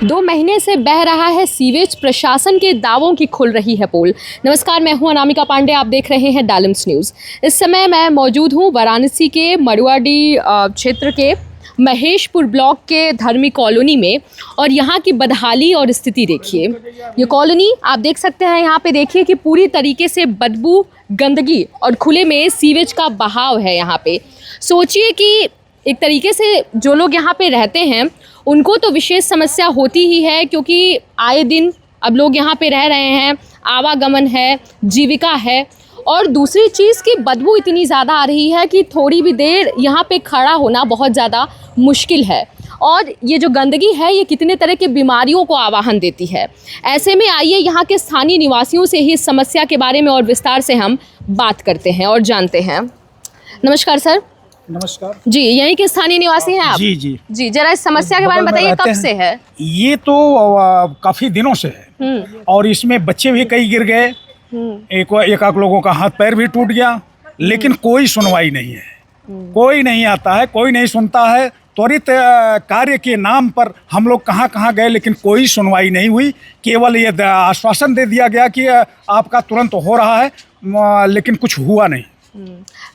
2 महीने से बह रहा है सीवेज, प्रशासन के दावों की खुल रही है पोल। नमस्कार, मैं हूं अनामिका पांडे, आप देख रहे हैं डालम्स न्यूज़। इस समय मैं मौजूद हूं वाराणसी के मड़ुआडी क्षेत्र के महेशपुर ब्लॉक के धर्मी कॉलोनी में, और यहाँ की बदहाली और स्थिति देखिए। ये कॉलोनी आप देख सकते हैं, यहाँ पे देखिए कि पूरी तरीके से बदबू, गंदगी और खुले में सीवेज का बहाव है यहाँ पे। सोचिए कि एक तरीके से जो लोग यहाँ पे रहते हैं उनको तो विशेष समस्या होती ही है, क्योंकि आए दिन अब लोग यहाँ पे रह रहे हैं, आवागमन है, जीविका है, और दूसरी चीज़ की बदबू इतनी ज़्यादा आ रही है कि थोड़ी भी देर यहाँ पे खड़ा होना बहुत ज़्यादा मुश्किल है। और ये जो गंदगी है ये कितने तरह के बीमारियों को आवाहन देती है। ऐसे में आइए यहाँ के स्थानीय निवासियों से ही इस समस्या के बारे में और विस्तार से हम बात करते हैं और जानते हैं। नमस्कार सर। नमस्कार जी, यहीं के स्थानीय निवासी हैं आप? जी जी जी, जरा इस समस्या के बारे में बताइए, कब से है? ये तो काफी दिनों से है, और इसमें बच्चे भी कई गिर गए, एक लोगों का हाथ पैर भी टूट गया, लेकिन कोई सुनवाई नहीं है। कोई नहीं आता है, कोई नहीं सुनता है। त्वरित कार्य के नाम पर हम लोग कहाँ कहाँ गए, लेकिन कोई सुनवाई नहीं हुई। केवल ये आश्वासन दे दिया गया कि आपका तुरंत हो रहा है, लेकिन कुछ हुआ नहीं।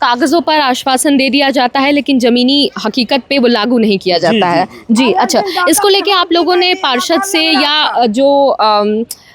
कागजों पर आश्वासन दे दिया जाता है, लेकिन जमीनी हकीकत पे वो लागू नहीं किया जाता है। जी, अच्छा, इसको लेके आप लोगों ने पार्षद से या जो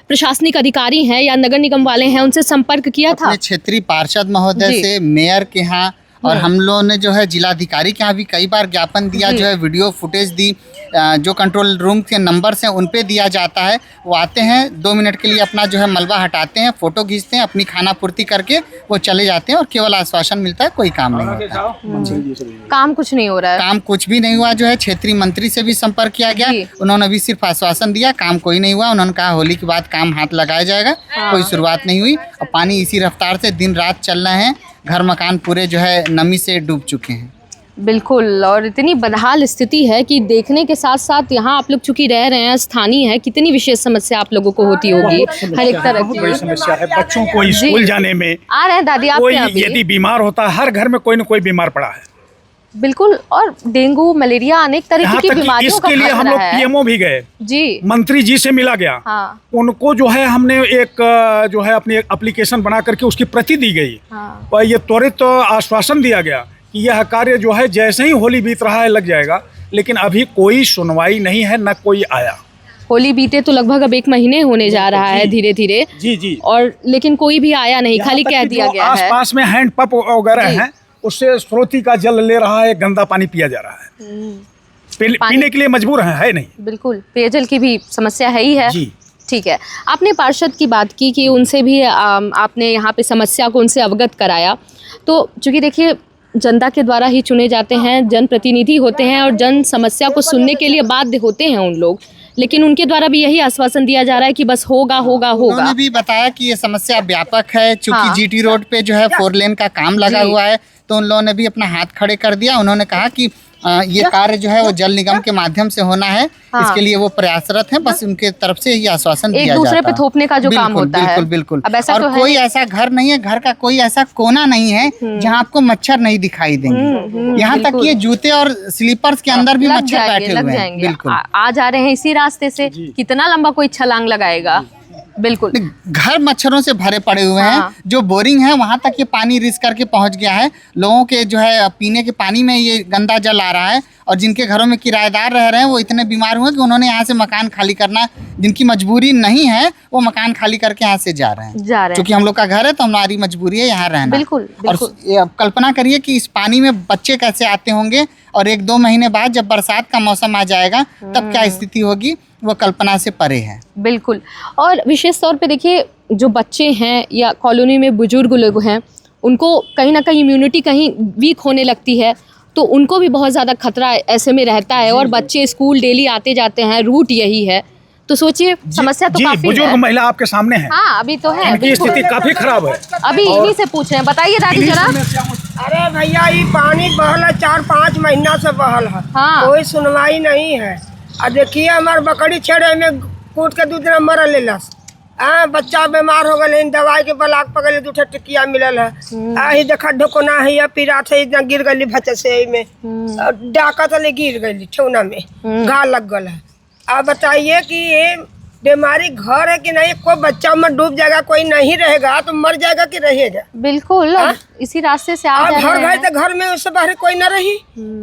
प्रशासनिक अधिकारी हैं या नगर निगम वाले हैं उनसे संपर्क किया था? अपने क्षेत्रीय पार्षद महोदय से, मेयर के यहाँ, और हम लोगों ने जो है जिलाधिकारी के यहाँ भी कई बार ज्ञापन दिया, जो है वीडियो फुटेज दी, जो कंट्रोल रूम के नंबर्स हैं उन पे दिया जाता है। वो आते हैं 2 मिनट के लिए, अपना जो है मलबा हटाते हैं, फोटो खींचते हैं, अपनी खाना पूर्ति करके वो चले जाते हैं, और केवल आश्वासन मिलता है, कोई काम नहीं होता। काम कुछ नहीं हो रहा है? काम कुछ भी नहीं हुआ। जो है क्षेत्रीय मंत्री से भी संपर्क किया गया, उन्होंने भी सिर्फ आश्वासन दिया, काम कोई नहीं हुआ। उन्होंने कहा होली के बाद काम हाथ लगाया जाएगा, कोई शुरुआत नहीं हुई। और पानी इसी रफ्तार से दिन रात चल रहे हैं, घर मकान पूरे जो है नमी से डूब चुके हैं। बिल्कुल, और इतनी बदहाल स्थिति है कि देखने के साथ साथ यहाँ आप लोग चूंकि रह रहे हैं, स्थानीय है, कितनी विशेष समस्या आप लोगों को होती होगी हर एक तरह की। बड़ी समस्या है बच्चों को स्कूल जाने में। आ रहे हैं दादी आप? कोई यदि बीमार होता है, हर घर में कोई न कोई बीमार पड़ा है। बिल्कुल, और डेंगू, मलेरिया, अनेक तरह की बीमारियों का इसके लिए हम लोग पीएमओ भी गए जी, मंत्री जी से मिला गया। हाँ। उनको जो है हमने एक जो है अपनी एप्लीकेशन बना करके उसकी प्रति दी गई। हाँ। और ये त्वरित आश्वासन दिया गया कि यह कार्य जो है जैसे ही होली बीत रहा है लग जाएगा, लेकिन अभी कोई सुनवाई नहीं है, न कोई आया। होली बीते तो लगभग अब 1 महीने होने जा रहा है धीरे धीरे। जी जी, और लेकिन कोई भी आया नहीं, खाली कह दिया गया है। आसपास में हैंड पंप वगैरह हैं, उससे स्रोती का जल ले रहा है, गंदा पानी पिया जा रहा है, पीने के लिए मजबूर है नहीं। बिल्कुल, पेयजल की भी समस्या है ही है जी। ठीक है, आपने पार्षद की बात की कि उनसे भी आपने यहाँ पे समस्या को उनसे अवगत कराया। तो चूँकि देखिए जनता के द्वारा ही चुने जाते हैं, जनप्रतिनिधि होते हैं, और जन समस्या को सुनने के लिए बाध्य होते हैं उन लोग, लेकिन उनके द्वारा भी यही आश्वासन दिया जा रहा है कि बस होगा होगा होगा। उन्होंने भी बताया कि ये समस्या व्यापक है, चूंकि जीटी रोड पे जो है 4 लेन का काम लगा हुआ है, तो उन लोगों ने भी अपना हाथ खड़े कर दिया। उन्होंने कहा कि ये कार्य जो है वो जल निगम के माध्यम से होना है। इसके लिए वो प्रयासरत हैं, बस उनके तरफ से ये आश्वासन दिया जाता है। एक दूसरे पे थोपने का जो काम होता है। बिल्कुल। और कोई ऐसा घर नहीं है, घर का कोई ऐसा कोना नहीं है जहाँ आपको मच्छर नहीं दिखाई देंगे। यहाँ तक ये जूते और स्लीपर्स के अंदर भी मच्छर बैठे हुए हैं। बिल्कुल, आ जा रहे हैं इसी रास्ते से, कितना लंबा कोई छलांग लगाएगा। बिल्कुल, घर मच्छरों से भरे पड़े हुए हैं। जो बोरिंग है वहां तक ये पानी रिस करके पहुंच गया है। लोगों के जो है पीने के पानी में ये गंदा जल आ रहा है, और जिनके घरों में किराएदार रह रहे हैं वो इतने बीमार हुए कि उन्होंने यहाँ से मकान खाली करना, जिनकी मजबूरी नहीं है वो मकान खाली करके यहाँ से जा रहे हैं। क्योंकि हम लोग का घर है तो हमारी मजबूरी है यहाँ रहना। बिल्कुल। और कल्पना करिए कि इस पानी में बच्चे कैसे आते होंगे, और 1-2 महीने बाद जब बरसात का मौसम आ जाएगा तब क्या स्थिति होगी, वो कल्पना से परे है। बिल्कुल, और विशेष तौर पे देखिए जो बच्चे हैं या कॉलोनी में बुजुर्ग लोग हैं, उनको कहीं ना कहीं इम्यूनिटी कहीं वीक होने लगती है, तो उनको भी बहुत ज़्यादा खतरा ऐसे में रहता है। और बच्चे स्कूल डेली आते जाते हैं, रूट यही है, तो सोचिए समस्या तो काफी है। बुजुर्ग महिला आपके सामने है। हाँ, अभी तो है, उनकी स्थिति काफी खराब है। अभी इन्हीं से पूछ रहे हैं, बताइए दादी जरा। अरे भैया, ये पानी बहल है, 4-5 महीना से बहल है। हाँ। कोई सुनवाई नहीं है। और देखिए हमारे बकरी छेड़े में कूट के 2 दिन मर लेलस। बच्चा बीमार हो गए, दवाई के ब्लाक पकड़े, 2 टिकिया मिलल है। ही देखा ढोकना है या पीरा थे, गिर गई भच से में, डाका तले गिर गई ठेवना में, घा लग गल है। आप बताइए कि ये बीमारी घर है कि नहीं, कोई बच्चा में डूब जाएगा, कोई नहीं रहेगा तो मर जाएगा कि रहेगा। बिल्कुल। अब इसी रास्ते से आ आप जा घर रहे गए हैं। तो घर में उससे बाहर कोई ना रही,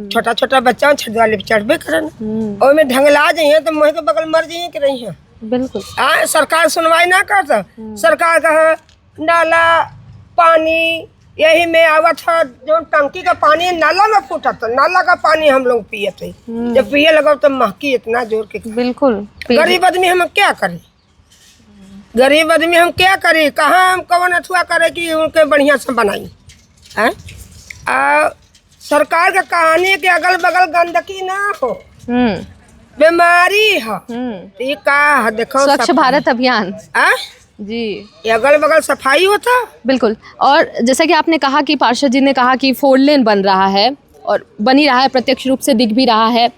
छोटा छोटा बच्चा छत वाले पे चढ़बे करन और में ढंगला जाइए तो मुँह के बगल मर जाइए कि रही है। बिल्कुल। सरकार सुनवाई ना करता, सरकार का नाला पानी यही में आवत है, जो टंकी का पानी नाला में फूटा था, नाला का पानी हम लोग पिए थे, जब पिए लगा तो महकी इतना जोर के। बिल्कुल। गरीब आदमी हम क्या करें, गरीब आदमी हम क्या करें, कहाँ हम कौन अथुआ करे कि उनके बढ़िया से बनाई है। सरकार का कहानी के अगल बगल गंदगी ना हो, बीमारी है, ये का है देखो स्वच्छ भारत अभियान जी, ये अगल बगल सफाई होता। बिल्कुल। और जैसा कि आपने कहा कि पार्षद जी ने कहा कि 4 लेन बन रहा है और बन ही रहा है, प्रत्यक्ष रूप से दिख भी रहा है।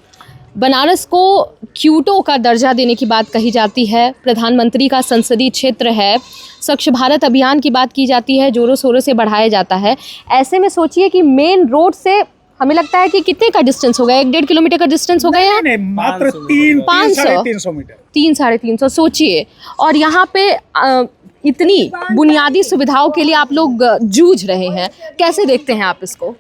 बनारस को क्यूटो का दर्जा देने की बात कही जाती है, प्रधानमंत्री का संसदीय क्षेत्र है, स्वच्छ भारत अभियान की बात की जाती है, जोरों शोरों से बढ़ाया जाता है। ऐसे में सोचिए कि मेन रोड से हमें लगता है कि कितने का डिस्टेंस होगा, 1-1.5 किलोमीटर का डिस्टेंस होगा या मात्र 300-350 मीटर, 300-350 सोचिए। और यहाँ पे इतनी बुनियादी सुविधाओं के लिए आप लोग जूझ रहे हैं, कैसे देखते हैं आप इसको?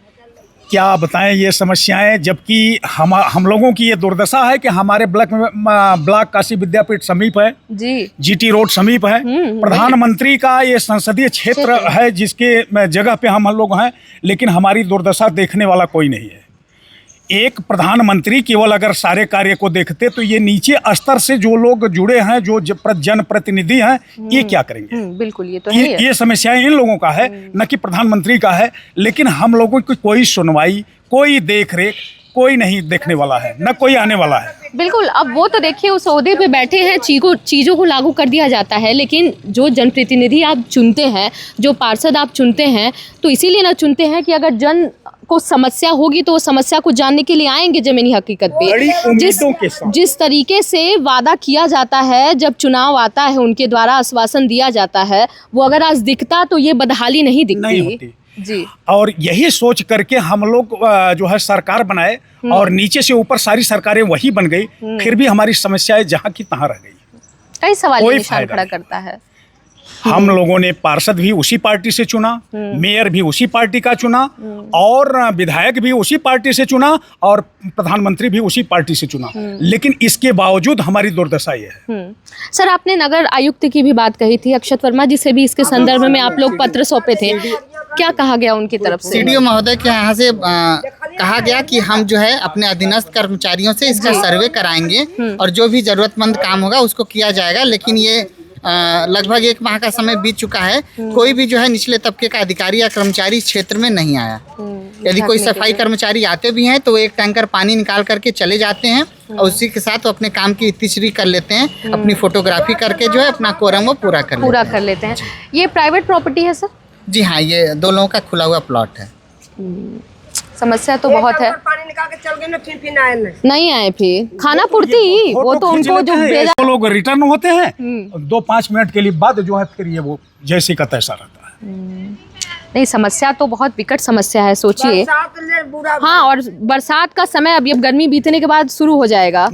क्या बताएं ये समस्याएं, जबकि हम लोगों की ये दुर्दशा है कि हमारे ब्लॉक काशी विद्यापीठ समीप है जी, जीटी रोड समीप है, प्रधानमंत्री का ये संसदीय क्षेत्र है जिसके जगह पे हम लोग हैं, लेकिन हमारी दुर्दशा देखने वाला कोई नहीं है। एक प्रधानमंत्री केवल अगर सारे कार्य को देखते तो ये नीचे स्तर से जो लोग जुड़े हैं, जो जनप्रतिनिधि हैं, ये क्या करेंगे। बिल्कुल, ये तो है। ये समस्याएं इन लोगों का है, न कि प्रधानमंत्री का है। लेकिन हम लोगों की कोई सुनवाई, कोई देख रेख कोई नहीं देखने वाला है, न कोई आने वाला है। बिल्कुल। अब वो तो देखिए उस ओहदे पे बैठे हैं, चीज़ों को लागू कर दिया जाता है, लेकिन जो जनप्रतिनिधि आप चुनते हैं, जो पार्षद आप चुनते हैं, तो इसीलिए ना चुनते हैं कि अगर जन को समस्या होगी तो वो समस्या को जानने के लिए आएंगे जमीनी हकीकत पे। जिस तरीके से वादा किया जाता है, जब चुनाव आता है उनके द्वारा आश्वासन दिया जाता है, वो अगर आज दिखता तो ये बदहाली नहीं दिखती जी। और यही सोच करके हम लोग जो है सरकार बनाए और नीचे से ऊपर सारी सरकारें वही बन गई, फिर भी हमारी समस्याएं जहाँ की तहाँ रह गई। कई सवाल निशान खड़ा करता है। हम लोगों ने पार्षद भी उसी पार्टी से चुना, मेयर भी उसी पार्टी का चुना, और विधायक भी उसी पार्टी से चुना, और प्रधानमंत्री भी उसी पार्टी से चुना, लेकिन इसके बावजूद हमारी दुर्दशा ये है। सर, आपने नगर आयुक्त की भी बात कही थी, अक्षत वर्मा जी से भी इसके संदर्भ में आप लोग पत्र सौंपे थे, क्या कहा गया उनकी तरफ से? सीडीओ महोदय के यहाँ से कहा गया कि हम जो है अपने अधीनस्थ कर्मचारियों से इसका सर्वे कराएंगे और जो भी जरूरतमंद काम होगा उसको किया जाएगा। लेकिन ये लगभग 1 माह का समय बीत चुका है, कोई भी जो है निचले तबके का अधिकारी या कर्मचारी इस क्षेत्र में नहीं आया। यदि कोई सफाई कर्मचारी आते भी हैं तो वो 1 टैंकर पानी निकाल करके चले जाते हैं और उसी के साथ वो अपने काम की इत्तिश्री कर लेते हैं, अपनी फोटोग्राफी करके जो है अपना कोरम वो पूरा कर लेते हैं। ये प्राइवेट प्रॉपर्टी है सर? जी हाँ, ये 2 लोगों का खुला हुआ प्लॉट है। समस्या तो बहुत है। पानी निकाल के चल गए ना, फिर आए नहीं आए, फिर खाना पूर्ति वो तो उनको जो वो लोग रिटर्न होते हैं 2-5 मिनट के लिए बाद जो है फिर ये वो जैसे का तैसा रहता है। नहीं, समस्या तो बहुत विकट समस्या है, सोचिए। हाँ, और बरसात का समय अब गर्मी बीतने के बाद शुरू हो जाएगा,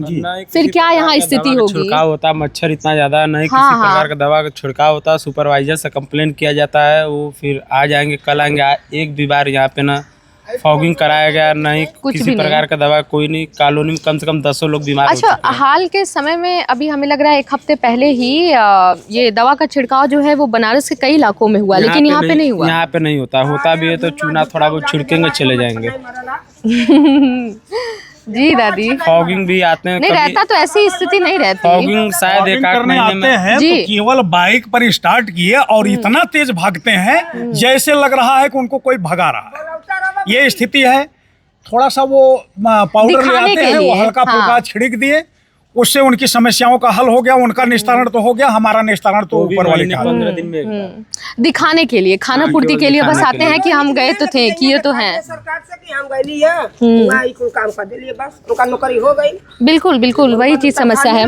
फिर क्या यहाँ स्थिति होगी? छिड़काव होता, मच्छर इतना ज्यादा नहीं, किसी प्रकार का दवा का छिड़काव होता, सुपरवाइजर से कंप्लेंट किया जाता है, वो फिर आ जाएंगे, कल आएंगे। एक भी बार यहाँ पे ना फॉगिंग कराया गया, नहीं किसी प्रकार का दवा, कोई नहीं। कॉलोनी में कम से कम 10 लोग बीमार हो चुके हैं। हाल के समय में अभी हमें लग रहा है 1 हफ्ते पहले ही ये दवा का छिड़काव जो है वो बनारस के कई इलाकों में हुआ, लेकिन यहाँ पे नहीं हुआ। यहाँ पे नहीं होता भी है तो चूना थोड़ा बहुत छिड़केंगे, चले जाएंगे। जी दादी, फॉगिंग भी आते हैं, नहीं रहता तो ऐसी स्थिति नहीं रहती। फॉगिंग शायद 1-8 महीने में हैं तो केवल बाइक पर स्टार्ट किए और इतना तेज भागते हैं जैसे लग रहा है कि उनको कोई भगा रहा है। ये स्थिति है। थोड़ा सा वो पाउडर ले आते हैं, वो हल्का फुल्का छिड़क दिए, उससे उनकी समस्याओं का हल हो गया, उनका निस्तारण तो हो गया, हमारा निस्तारण तो ऊपर वाले का। 15 दिन में दिखाने के लिए, खाना पूर्ति के लिए बस आते हैं कि हम गए तो थे, किए तो हैं। सरकार से कि हम गए लिए काम कर दिए, बस उनका नौकरी हो गई। बिल्कुल बिल्कुल, वही चीज समस्या है।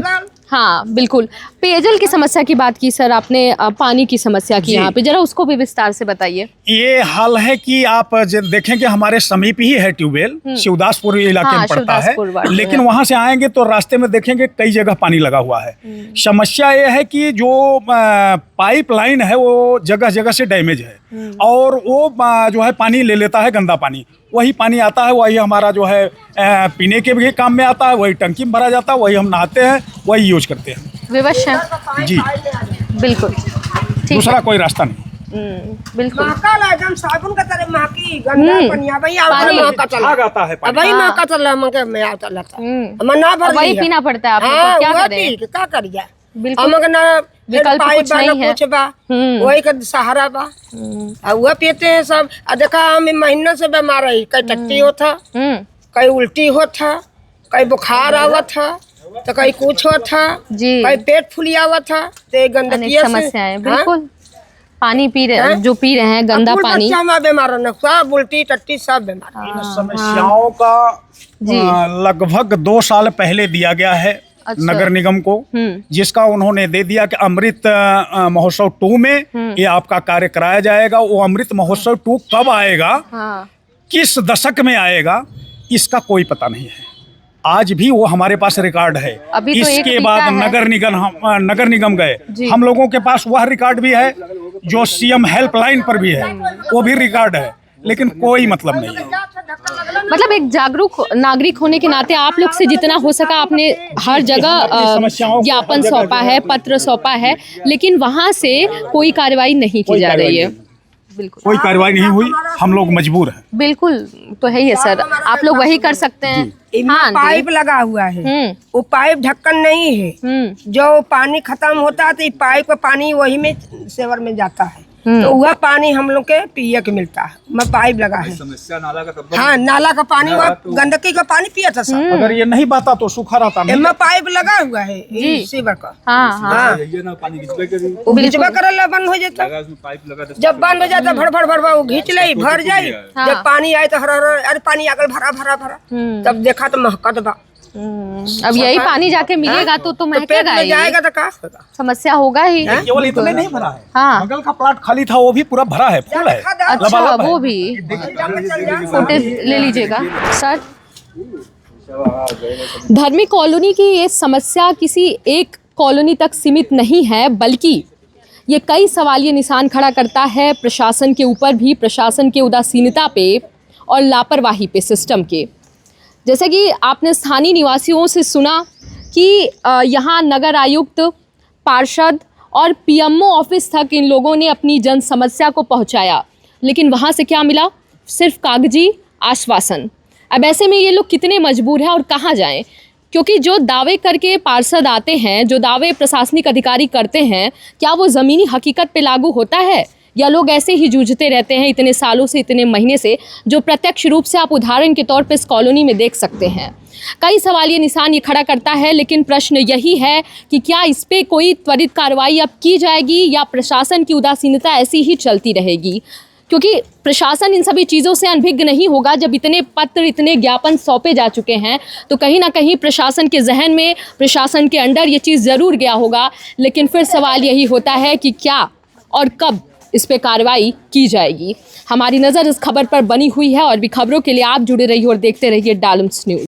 हाँ बिल्कुल। पेयजल की समस्या की बात की सर आपने, पानी की समस्या की यहाँ पे, जरा उसको भी विस्तार से बताइए। ये हाल है कि आप देखेंगे हमारे समीप ही है ट्यूबवेल, शिवदासपुर इलाके में पड़ता है, लेकिन वहां से आएंगे तो रास्ते में देखेंगे कई जगह पानी लगा हुआ है। समस्या ये है कि जो पाइपलाइन है वो जगह जगह से डैमेज है और वो जो है पानी ले लेता है, गंदा पानी। वही पानी आता है, वही हमारा जो है पीने के भी काम में आता है, वही टंकी में भरा जाता है, वही हम नहाते हैं, वही यूज करते हैं। विवश है जी बिल्कुल, ठीक दूसरा कोई रास्ता नहीं। बिल्कुल। एकदम साबुन का तरह महकी गंदा पनिया भाई महका चला आता है भाई महका चला मगे मैं आता लता हम ना भर वही पीना पड़ता है आपको, क्या करें? क्या करिए बिल्कुल, हमके ना विकल्प कुछ नहीं है। कुछ बा वही का सहारा बा और वह पीते हैं सब। देखा हम महीनों से बीमार है, कई टट्टी होता, कई उल्टी होता, कई बुखार आवत था, तो कई कुछ होता, कई पेट फुली आवत था, तो गंदगी समस्याएं बिल्कुल। पानी पी रहे, जो पी रहे हैं गंदा पानी, बीमार है सब, उल्टी टट्टी सब बीमार। इन समस्याओं का लगभग 2 साल पहले दिया गया है नगर निगम को, जिसका उन्होंने दे दिया कि अमृत महोत्सव 2 में ये आपका कार्य कराया जाएगा। वो अमृत महोत्सव 2 कब आएगा, किस दशक में आएगा, इसका कोई पता नहीं है। आज भी वो हमारे पास रिकॉर्ड है। अभी तो इसके बाद नगर निगम गए, हम लोगों के पास वह रिकॉर्ड भी है जो सीएम हेल्पलाइन पर भी है, वो भी रिकॉर्ड है, लेकिन कोई मतलब नहीं है। मतलब एक जागरूक नागरिक होने के नाते आप लोग से जितना हो सका आपने हर जगह ज्ञापन सौंपा है, पत्र सौंपा है, लेकिन वहां से कोई कार्रवाई नहीं की जा रही है। बिल्कुल कोई कार्रवाई नहीं हुई, हम लोग मजबूर हैं। बिल्कुल तो है ही सर, आप लोग वही कर सकते हैं। हाँ, पाइप लगा हुआ है, वो पाइप ढक्कन नहीं है, जो पानी खत्म होता है तो पाइप का पानी वही में सेवर में जाता है, तो वह पानी हम लोग के पिए के मिलता है। मैं पाइप लगा है, समस्या नाला का, हाँ नाला का पानी, वह गंदगी का पानी पिया था सब। अगर ये नहीं बहता तो सूखा रहता। मैं पाइप लगा हुआ है सीवर का, घिचवा कर बंद हो जाता, जब बंद हो जाता भर भर भर घींच ले भर जाये, जब पानी आए तो हर अरे पानी अगल भरा भरा भरा, तब देखा तो महकत बा। अब यही पानी जाके मिलेगा तो महकेगा ही, जाएगा तो का समस्या होगा ही। केवल इतने नहीं भरा है, हाँ बगल का प्लाट खाली था वो भी पूरा भरा है, फुल है। अच्छा वो भी फुटेज ले लीजिएगा सर। धर्मी कॉलोनी की ये समस्या किसी एक कॉलोनी तक सीमित नहीं है, बल्कि ये कई सवालिया निशान खड़ा करता है प्रशासन के ऊपर भी, प्रशासन के उदासीनता पे और लापरवाही पे सिस्टम के। जैसे कि आपने स्थानीय निवासियों से सुना कि यहाँ नगर आयुक्त, पार्षद और पीएमओ ऑफिस तक इन लोगों ने अपनी जन समस्या को पहुँचाया, लेकिन वहाँ से क्या मिला? सिर्फ कागजी आश्वासन। अब ऐसे में ये लोग कितने मजबूर हैं और कहाँ जाएं? क्योंकि जो दावे करके पार्षद आते हैं, जो दावे प्रशासनिक अधिकारी करते हैं, क्या वो ज़मीनी हकीकत पे लागू होता है, या लोग ऐसे ही जूझते रहते हैं इतने सालों से, इतने महीने से, जो प्रत्यक्ष रूप से आप उदाहरण के तौर पे इस कॉलोनी में देख सकते हैं। कई सवालिया निशान ये खड़ा करता है, लेकिन प्रश्न यही है कि क्या इस पे कोई त्वरित कार्रवाई अब की जाएगी या प्रशासन की उदासीनता ऐसी ही चलती रहेगी? क्योंकि प्रशासन इन सभी चीज़ों से अनभिज्ञ नहीं होगा। जब इतने पत्र, इतने ज्ञापन सौंपे जा चुके हैं, तो कहीं ना कहीं प्रशासन के जहन में, प्रशासन के अंडर ये चीज़ ज़रूर गया होगा। लेकिन फिर सवाल यही होता है कि क्या और कब इस पे कार्रवाई की जाएगी। हमारी नज़र इस खबर पर बनी हुई है और भी खबरों के लिए आप जुड़े रहिए और देखते रहिए डालम्स न्यूज़।